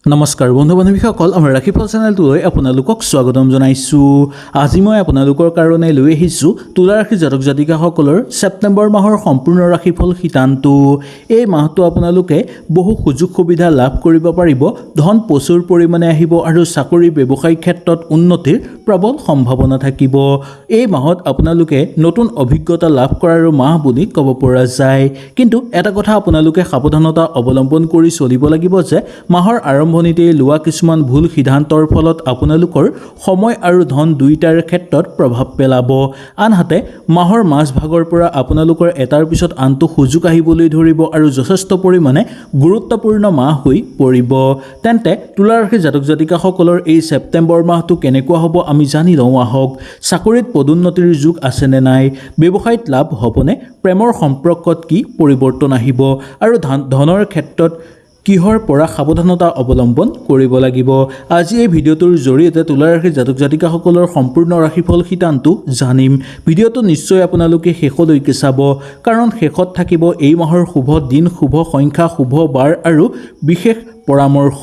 নমস্কাৰ বন্ধু বান্ধৱীসকল আমাৰ ৰাশিফল চেনেলটোলৈ আপোনালোকক স্বাগতম জনাইছোঁ। আজি মই আপোনালোকৰ কাৰণে লৈ আহিছোঁ তুলা ৰাশি জাতক জাতিকাসকলৰ ছেপ্টেম্বৰ মাহৰ সম্পূৰ্ণ ৰাশিফল শিতানটো। এই মাহটো আপোনালোকে বহু সুযোগ সুবিধা লাভ কৰিব পাৰিব, ধন প্ৰচুৰ পৰিমাণে আহিব আৰু চাকৰি ব্যৱসায়িক ক্ষেত্ৰত উন্নতিৰ প্ৰবল সম্ভাৱনা থাকিব। এই মাহত আপোনালোকে নতুন অভিজ্ঞতা লাভ কৰাৰ মাহ বুলি ক'ব পৰা যায়। কিন্তু এটা কথা আপোনালোকে সাৱধানতা অৱলম্বন কৰি চলিব লাগিব যে মাহৰ আৰম্ভণিতে লোৱা কিছুমান ভুল সিদ্ধান্তৰ ফলত আপোনালোকৰ সময় আৰু ধন দুয়োটাৰ ক্ষেত্ৰত প্ৰভাৱ পেলাব। আনহাতে মাহৰ মাজভাগৰ পৰা আপোনালোকৰ এটাৰ পিছত আনটো সুযোগ আহিবলৈ ধৰিব আৰু যথেষ্ট পৰিমাণে গুৰুত্বপূৰ্ণ মাহ হৈ পৰিব। তেন্তে তুলা ৰাশি জাতক জাতিকাসকলৰ এই ছেপ্টেম্বৰ মাহটো কেনেকুৱা হ'ব আমি জানি লওঁ আহক। চাকৰিত পদোন্নতিৰ যোগ আছেনে নাই, ব্যৱসায়ত লাভ হ'বনে, প্ৰেমৰ সম্পৰ্কত কি পৰিৱৰ্তন আহিব আৰু ধনৰ ক্ষেত্ৰত কিহৰ পৰা সাৱধানতা অৱলম্বন কৰিব লাগিব। আজি এই ভিডিঅ'টোৰ জৰিয়তে তুলা ৰাশি জাতক জাতিকাসকলৰ সম্পূৰ্ণ ৰাশিফল শিতানটো জানিম। ভিডিঅ'টো নিশ্চয় আপোনালোকে শেষলৈকে চাব, কাৰণ শেষত থাকিব এই মাহৰ শুভ দিন, শুভ সংখ্যা, শুভ বাৰ আৰু বিশেষ পৰামৰ্শ।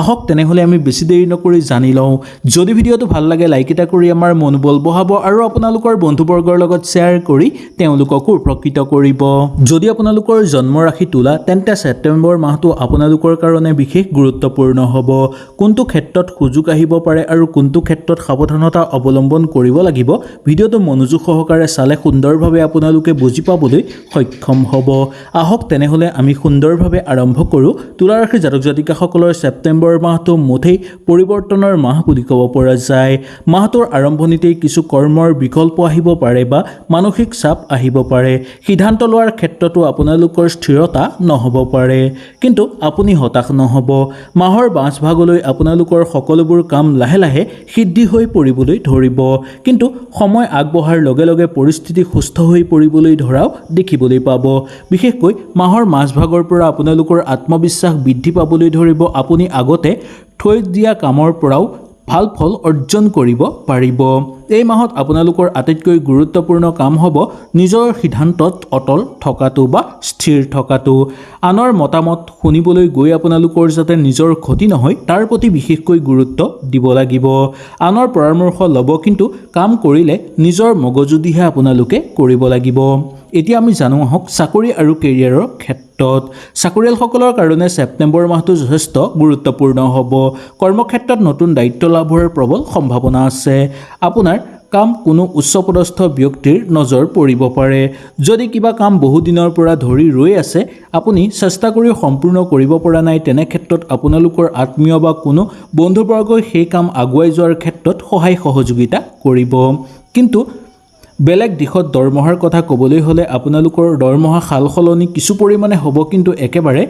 আহক তেনেহ'লে আমি বেছি দেৰি নকৰি জানি লওঁ। যদি ভিডিঅ'টো ভাল লাগে লাইক এটা কৰি আমাৰ মনোবল বঢ়াব আৰু আপোনালোকৰ বন্ধুবৰ্গৰ লগত শ্বেয়াৰ কৰি তেওঁলোককো উপকৃত কৰিব। যদি আপোনালোকৰ জন্ম ৰাশি তুলা, তেন্তে ছেপ্টেম্বৰ মাহটো আপোনালোকৰ কাৰণে বিশেষ গুৰুত্বপূৰ্ণ হ'ব। কোনটো ক্ষেত্ৰত সুযোগ আহিব পাৰে আৰু কোনটো ক্ষেত্ৰত সাৱধানতা অৱলম্বন কৰিব লাগিব, ভিডিঅ'টো মনোযোগ সহকাৰে চালে সুন্দৰভাৱে আপোনালোকে বুজি পাবলৈ সক্ষম হ'ব। আহক তেনেহ'লে আমি সুন্দৰভাৱে আৰম্ভ কৰোঁ। তুলা ৰাশি জাতক জাতিকাসকলৰ ছেপ্টেম্বৰ মাহটো মুঠেই পৰিৱৰ্তনৰ মাহ বুলি ক'ব পৰা যায়। মাহটোৰ আৰম্ভণিতেই কিছু কৰ্মৰ বিকল্প আহিব পাৰে বা মানসিক চাপ আহিব পাৰে। সিদ্ধান্ত লোৱাৰ ক্ষেত্ৰতো আপোনালোকৰ স্থিৰতা নহ'ব পাৰে, কিন্তু আপুনি হতাশ নহ'ব। মাহৰ মাজভাগলৈ আপোনালোকৰ সকলোবোৰ কাম লাহে লাহে সিদ্ধি হৈ পৰিবলৈ ধৰিব, কিন্তু সময় আগবঢ়াৰ লগে লগে পৰিস্থিতি সুস্থ হৈ পৰিবলৈ ধৰাও দেখিবলৈ পাব। বিশেষকৈ মাহৰ মাজভাগৰ পৰা আপোনালোকৰ আত্মবিশ্বাস বৃদ্ধি পাবলৈ ধৰিব। আপুনি আগতে থৈ দিয়া কামৰ পৰাও ভাল ফল অৰ্জন কৰিব পাৰিব। এই মাহত আপোনালোকৰ আটাইতকৈ গুৰুত্বপূৰ্ণ কাম হ'ব নিজৰ সিদ্ধান্তত অটল থকাটো বা স্থিৰ থকাটো। আনৰ মতামত শুনিবলৈ গৈ আপোনালোকৰ যাতে নিজৰ ক্ষতি নহয় তাৰ প্ৰতি বিশেষকৈ গুৰুত্ব দিব লাগিব। আনৰ পৰামৰ্শ ল'ব, কিন্তু কাম কৰিলে নিজৰ মগজুদিহে আপোনালোকে কৰিব লাগিব। এতিয়া আমি জানো আহক চাকৰি আৰু কেৰিয়াৰৰ ক্ষেত্ৰত। চাকৰিয়ালসকলৰ কাৰণে ছেপ্টেম্বৰ মাহটো যথেষ্ট গুৰুত্বপূৰ্ণ হ'ব। কৰ্মক্ষেত্ৰত নতুন দায়িত্ব লাভৰ প্ৰবল সম্ভাৱনা আছে। আপোনাৰ কাম কোনো উচ্চপদস্থ ব্যক্তিৰ নজৰ পৰিব পাৰে। যদি কিবা কাম বহুদিনৰ পৰা ধৰি ৰৈ আছে, আপুনি চেষ্টা কৰি সম্পূৰ্ণ কৰিব পৰা নাই, তেনে ক্ষেত্ৰত আপোনালোকৰ আত্মীয় বা কোনো বন্ধুবৰ্গই সেই কাম আগুৱাই যোৱাৰ ক্ষেত্ৰত সহায় সহযোগিতা কৰিব। কিন্তু বেলেগ দিশত দৰমহাৰ কথা ক'বলৈ হ'লে আপোনালোকৰ দৰমহা সাল সলনি কিছু পৰিমাণে হ'ব, কিন্তু একেবাৰে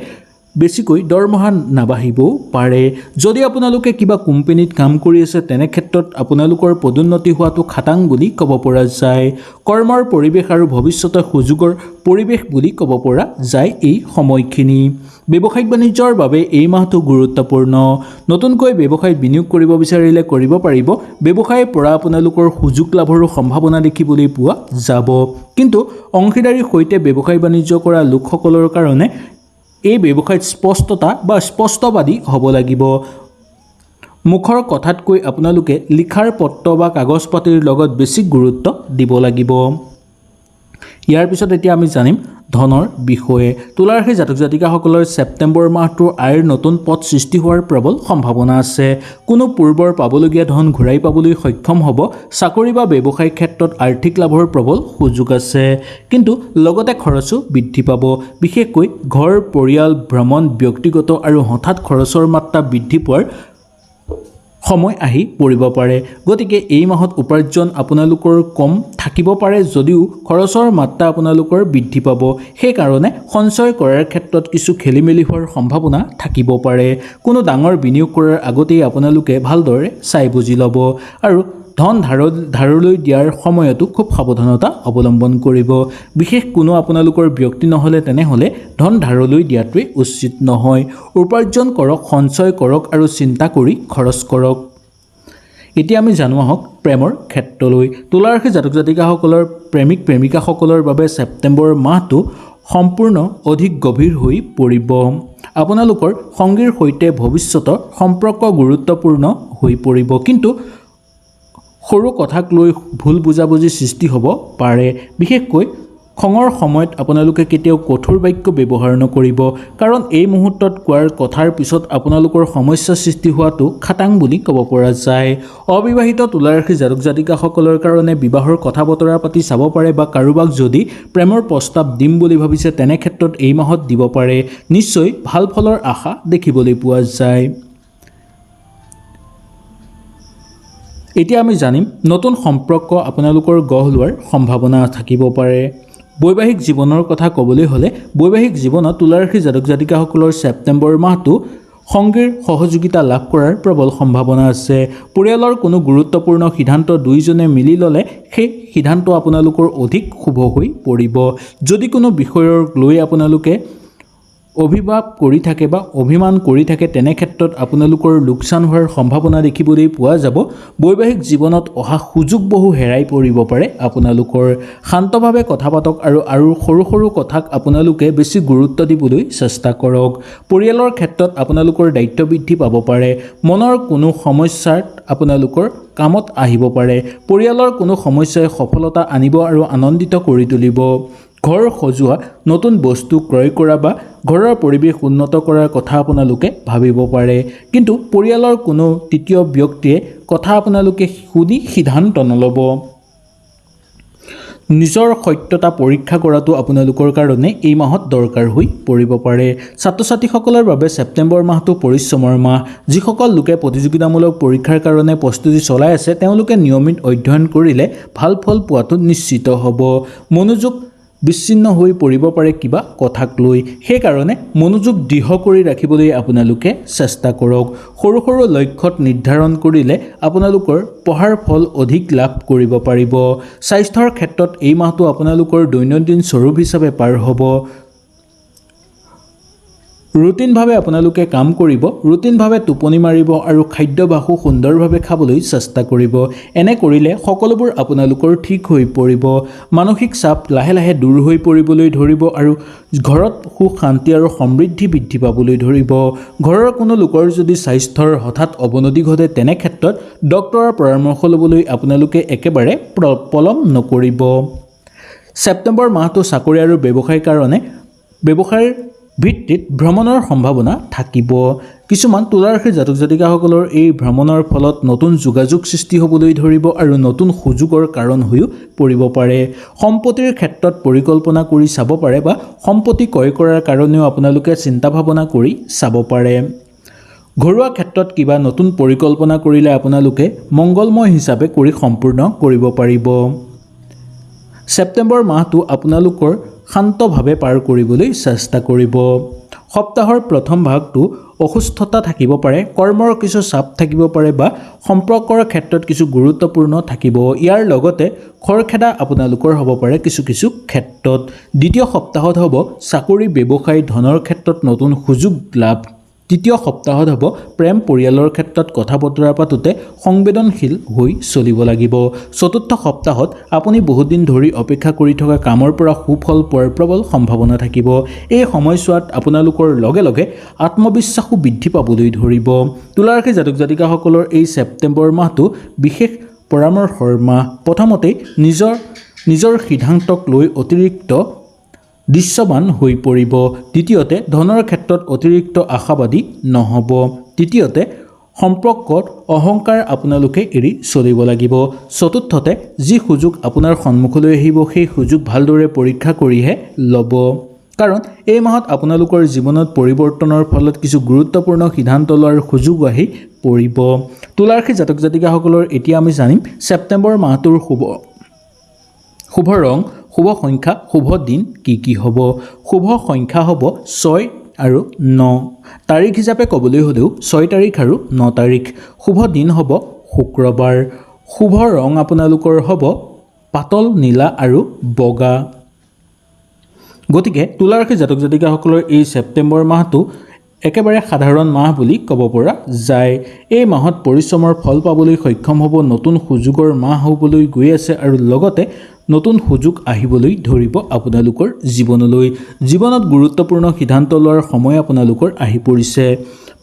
বেছিকৈ দৰমহা নাবাঢ়িবও পাৰে। যদি আপোনালোকে কিবা কোম্পানীত কাম কৰি আছে, তেনে ক্ষেত্ৰত আপোনালোকৰ পদোন্নতি হোৱাটো খাটাং বুলি ক'ব পৰা যায়। কৰ্মৰ পৰিৱেশ আৰু ভৱিষ্যতৰ সুযোগৰ পৰিৱেশ বুলি ক'ব পৰা যায় এই সময়খিনি। ব্যৱসায়িক বাণিজ্যৰ বাবে এই মাহটো গুৰুত্বপূৰ্ণ। নতুনকৈ ব্যৱসায়ত বিনিয়োগ কৰিব বিচাৰিলে কৰিব পাৰিব। ব্যৱসায়ৰ পৰা আপোনালোকৰ সুযোগ লাভৰো সম্ভাৱনা দেখিবলৈ পোৱা যাব, কিন্তু অংশীদাৰীৰ সৈতে ব্যৱসায় বাণিজ্য কৰা লোকসকলৰ কাৰণে এই ব্যৱসায়ত স্পষ্টতা বা স্পষ্টবাদী হ'ব লাগিব। মুখৰ কথাতকৈ আপোনালোকে লিখাৰ পত্ৰ বা কাগজ পাতিৰ লগত বেছি গুৰুত্ব দিব লাগিব। ইয়াৰ পিছত এতিয়া আমি জানিম ধনৰ বিষয়ে। তুলা ৰাশি জাতক জাতিকাসকলৰ ছেপ্টেম্বৰ মাহটোৰ আয়ৰ নতুন পথ সৃষ্টি হোৱাৰ প্ৰবল সম্ভাৱনা আছে। কোনো পূৰ্বৰ পাবলগীয়া ধন ঘূৰাই পাবলৈ সক্ষম হ'ব। চাকৰি বা ব্যৱসায়িক ক্ষেত্ৰত আৰ্থিক লাভৰ প্ৰবল সুযোগ আছে, কিন্তু লগতে খৰচো বৃদ্ধি পাব। বিশেষকৈ ঘৰ, পৰিয়াল, ভ্ৰমণ, ব্যক্তিগত আৰু হঠাৎ খৰচৰ মাত্ৰা বৃদ্ধি পোৱাৰ সময় আহি পৰিব পাৰে। গতিকে এই মাহত উপাৰ্জন আপোনালোকৰ কম থাকিব পাৰে, যদিও খৰচৰ মাত্ৰা আপোনালোকৰ বৃদ্ধি পাব। সেইকাৰণে সঞ্চয় কৰাৰ ক্ষেত্ৰত কিছু খেলিমেলি হোৱাৰ সম্ভাৱনা থাকিব পাৰে। কোনো ডাঙৰ বিনিয়োগ কৰাৰ আগতেই আপোনালোকে ভালদৰে চাই বুজি ল'ব আৰু ধন ধাৰলৈ দিয়াৰ সময়তো খুব সাৱধানতা অৱলম্বন কৰিব। বিশেষ কোনো আপোনালোকৰ ব্যক্তি নহ'লে তেনেহ'লে ধন ধাৰলৈ দিয়াটোৱে উচিত নহয়। উপাৰ্জন কৰক, সঞ্চয় কৰক আৰু চিন্তা কৰি খৰচ কৰক। এতিয়া আমি জানো আহক প্ৰেমৰ ক্ষেত্ৰলৈ। তুলা ৰাশি জাতক জাতিকাসকলৰ প্ৰেমিক প্ৰেমিকাসকলৰ বাবে ছেপ্টেম্বৰ মাহটো সম্পূৰ্ণ অধিক গভীৰ হৈ পৰিব। আপোনালোকৰ সংগীৰ সৈতে ভৱিষ্যতৰ সম্পৰ্ক গুৰুত্বপূৰ্ণ হৈ পৰিব, কিন্তু সৰু কথাক লৈ ভুল বুজাবুজি সৃষ্টি হ'ব পাৰে। বিশেষকৈ খঙৰ সময়ত আপোনালোকে কেতিয়াও কঠোৰ বাক্য ব্যৱহাৰ নকৰিব, কাৰণ এই মুহূৰ্তত কোৱাৰ কথাৰ পিছত আপোনালোকৰ সমস্যা সৃষ্টি হোৱাটো খাটাং বুলি ক'ব পৰা যায়। অবিবাহিত তুলা ৰাশি জাতক জাতিকাসকলৰ কাৰণে বিবাহৰ কথা বতৰা পাতি চাব পাৰে, বা কাৰোবাক যদি প্ৰেমৰ প্ৰস্তাৱ দিম বুলি ভাবিছে তেনে ক্ষেত্ৰত এই মাহত দিব পাৰে। নিশ্চয় ভাল ফলৰ আশা দেখিবলৈ পোৱা যায়। এতিয়া আমি জানিম নতুন সম্পৰ্ক আপোনালোকৰ গঢ় লোৱাৰ সম্ভাৱনা থাকিব পাৰে। বৈবাহিক জীৱনৰ কথা ক'বলৈ হ'লে বৈবাহিক জীৱনত তুলা ৰাশি জাতক জাতিকাসকলৰ ছেপ্টেম্বৰ মাহটো সংগীৰ সহযোগিতা লাভ কৰাৰ প্ৰবল সম্ভাৱনা আছে। পৰিয়ালৰ কোনো গুৰুত্বপূৰ্ণ সিদ্ধান্ত দুয়োজনে মিলি ল'লে সেই সিদ্ধান্ত আপোনালোকৰ অধিক শুভ হৈ পৰিব। যদি কোনো বিষয়ক লৈ আপোনালোকে অভিভাৱ কৰি থাকে বা অভিমান কৰি থাকে তেনে ক্ষেত্ৰত আপোনালোকৰ লোকচান হোৱাৰ সম্ভাৱনা দেখিবলৈ পোৱা যাব। বৈবাহিক জীৱনত অহা সুযোগ বহু হেৰাই পৰিব পাৰে আপোনালোকৰ। শান্তভাৱে কথা পাতক আৰু সৰু সৰু কথাক আপোনালোকে বেছি গুৰুত্ব দিবলৈ চেষ্টা কৰক। পৰিয়ালৰ ক্ষেত্ৰত আপোনালোকৰ দায়িত্ব বৃদ্ধি পাব পাৰে। মনৰ কোনো সমস্যাত আপোনালোকৰ কামত আহিব পাৰে। পৰিয়ালৰ কোনো সমস্যাই সফলতা আনিব আৰু আনন্দিত কৰি তুলিব। ঘৰ সজোৱা, নতুন বস্তু ক্ৰয় কৰা বা ঘৰৰ পৰিৱেশ উন্নত কৰাৰ কথা আপোনালোকে ভাবিব পাৰে, কিন্তু পৰিয়ালৰ কোনো তৃতীয় ব্যক্তিয়ে কথা আপোনালোকে শুনি সিদ্ধান্ত নল'ব। নিজৰ সত্যতা পৰীক্ষা কৰাটো আপোনালোকৰ কাৰণে এই মাহত দৰকাৰ হৈ পৰিব পাৰে। ছাত্ৰ ছাত্ৰীসকলৰ বাবে ছেপ্টেম্বৰ মাহটো পৰিশ্ৰমৰ মাহ। যিসকল লোকে প্ৰতিযোগিতামূলক পৰীক্ষাৰ কাৰণে প্ৰস্তুতি চলাই আছে তেওঁলোকে নিয়মিত অধ্যয়ন কৰিলে ভাল ফল পোৱাটো নিশ্চিত হ'ব। মনোযোগ বিচ্ছিন্ন হৈ পৰিব পাৰে কিবা কথাক লৈ, সেইকাৰণে মনোযোগ দৃঢ় কৰি ৰাখিবলৈ আপোনালোকে চেষ্টা কৰক। সৰু সৰু লক্ষ্যত নিৰ্ধাৰণ কৰিলে আপোনালোকৰ পঢ়াৰ ফল অধিক লাভ কৰিব পাৰিব। স্বাস্থ্যৰ ক্ষেত্ৰত এই মাহটো আপোনালোকৰ দৈনন্দিন স্বৰূপ হিচাপে পাৰ হ'ব। ৰুটিনভাৱে আপোনালোকে কাম কৰিব, ৰুটিনভাৱে টোপনি মাৰিব আৰু খাদ্যভাসো সুন্দৰভাৱে খাবলৈ চেষ্টা কৰিব। এনে কৰিলে সকলোবোৰ আপোনালোকৰ ঠিক হৈ পৰিব। মানসিক চাপ লাহে লাহে দূৰ হৈ পৰিবলৈ ধৰিব আৰু ঘৰত সুখ শান্তি আৰু সমৃদ্ধি বৃদ্ধি পাবলৈ ধৰিব। ঘৰৰ কোনো লোকৰ যদি স্বাস্থ্যৰ হঠাৎ অৱনতি ঘটে তেনে ক্ষেত্ৰত ডক্তৰৰ পৰামৰ্শ ল'বলৈ আপোনালোকে একেবাৰে পলম নকৰিব। ছেপ্টেম্বৰ মাহটো চাকৰি আৰু ব্যৱসায়ৰ কাৰণে ব্যৱসায়ৰ ভিত্তিত ভ্ৰমণৰ সম্ভাৱনা থাকিব। কিছুমান তুলা ৰাশিৰ জাতক জাতিকাসকলৰ এই ভ্ৰমণৰ ফলত নতুন যোগাযোগ সৃষ্টি হ'বলৈ ধৰিব আৰু নতুন সুযোগৰ কাৰণ হৈও পৰিব পাৰে। সম্পত্তিৰ ক্ষেত্ৰত পৰিকল্পনা কৰি চাব পাৰে বা সম্পত্তি ক্ৰয় কৰাৰ কাৰণেও আপোনালোকে চিন্তা ভাৱনা কৰি চাব পাৰে। ঘৰুৱা ক্ষেত্ৰত কিবা নতুন পৰিকল্পনা কৰিলে আপোনালোকে মংগলময় হিচাপে কৰি সম্পূৰ্ণ কৰিব পাৰিব। ছেপ্টেম্বৰ মাহটো আপোনালোকৰ শান্তভাৱে পাৰ কৰিবলৈ চেষ্টা কৰিব। সপ্তাহৰ প্ৰথম ভাগটো অসুস্থতা থাকিব পাৰে, কৰ্মৰ কিছু চাপ থাকিব পাৰে বা সম্পৰ্কৰ ক্ষেত্ৰত কিছু গুৰুত্বপূৰ্ণ থাকিব। ইয়াৰ লগতে খৰখেদা আপোনালোকৰ হ'ব পাৰে কিছু কিছু ক্ষেত্ৰত। দ্বিতীয় সপ্তাহত হ'ব চাকৰি ব্যৱসায় ধনৰ ক্ষেত্ৰত নতুন সুযোগ লাভ। তৃতীয় সপ্তাহত হ'ব প্ৰেম পৰিয়ালৰ ক্ষেত্ৰত কথা বতৰা পাতোঁতে সংবেদনশীল হৈ চলিব লাগিব। চতুৰ্থ সপ্তাহত আপুনি বহুদিন ধৰি অপেক্ষা কৰি থকা কামৰ পৰা সুফল পোৱাৰ প্ৰবল সম্ভাৱনা থাকিব। এই সময়ছোৱাত আপোনালোকৰ লগে লগে আত্মবিশ্বাসো বৃদ্ধি পাবলৈ ধৰিব। তুলা ৰাশি জাতক জাতিকাসকলৰ এই ছেপ্টেম্বৰ মাহটো বিশেষ পৰামৰ্শৰ মাহ। প্ৰথমতে নিজৰ সিদ্ধান্তক লৈ অতিৰিক্ত দৃশ্যমান হৈ পৰিব। দ্বিতীয়তে ধনৰ ক্ষেত্ৰত অতিৰিক্ত আশাবাদী নহ'ব। তৃতীয়তে সম্পৰ্কত অহংকাৰ আপোনালোকে এৰি চলিব লাগিব। চতুৰ্থতে যি সুযোগ আপোনাৰ সন্মুখলৈ আহিব সেই সুযোগ ভালদৰে পৰীক্ষা কৰিহে ল'ব, কাৰণ এই মাহত আপোনালোকৰ জীৱনত পৰিৱৰ্তনৰ ফলত কিছু গুৰুত্বপূৰ্ণ সিদ্ধান্ত লোৱাৰ সুযোগ আহি পৰিব। তুলা ৰাশি জাতক জাতিকাসকলৰ এতিয়া আমি জানিম ছেপ্টেম্বৰ মাহটোৰ শুভ ৰং, শুভ সংখ্যা, শুভ দিন কি কি হ'ব। শুভ সংখ্যা হ'ব 6 আৰু 9। তাৰিখ হিচাপে ক'বলৈ হ'লেও 6 তাৰিখ আৰু 9 তাৰিখ। শুভ দিন হ'ব শুক্ৰবাৰ। শুভ ৰং আপোনালোকৰ হ'ব পাতল নীলা আৰু বগা। গতিকে তুলা ৰাশি জাতক জাতিকাসকলৰ এই ছেপ্টেম্বৰ মাহটো একেবাৰে সাধাৰণ মাহ বুলি ক'ব পৰা যায়। এই মাহত পৰিশ্ৰমৰ ফল পাবলৈ সক্ষম হ'ব, নতুন সুযোগৰ মাহ হ'বলৈ গৈ আছে আৰু লগতে নতুন সুযোগ আহিবলৈ ধৰিব আপোনালোকৰ জীৱনলৈ। জীৱনত গুৰুত্বপূৰ্ণ সিদ্ধান্ত লোৱাৰ সময় আপোনালোকৰ আহি পৰিছে।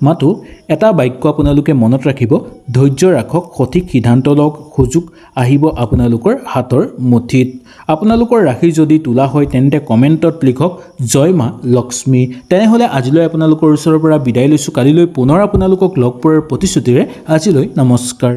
মাথো এটা বাক্য আপোনালোকে মনত ৰাখিব, ধৈৰ্য ৰাখক, সঠিক সিদ্ধান্ত লওক, সুযোগ আহিব আপোনালোকৰ হাতৰ মুঠিত। আপোনালোকৰ ৰাশি যদি তোলা হয় তেন্তে কমেণ্টত লিখক জয় মা লক্ষ্মী। তেনেহ'লে আজিলৈ আপোনালোকৰ ওচৰৰ পৰা বিদায় লৈছোঁ। কালিলৈ পুনৰ আপোনালোকক লগ পোৱাৰ প্ৰতিশ্ৰুতিৰে আজিলৈ নমস্কাৰ।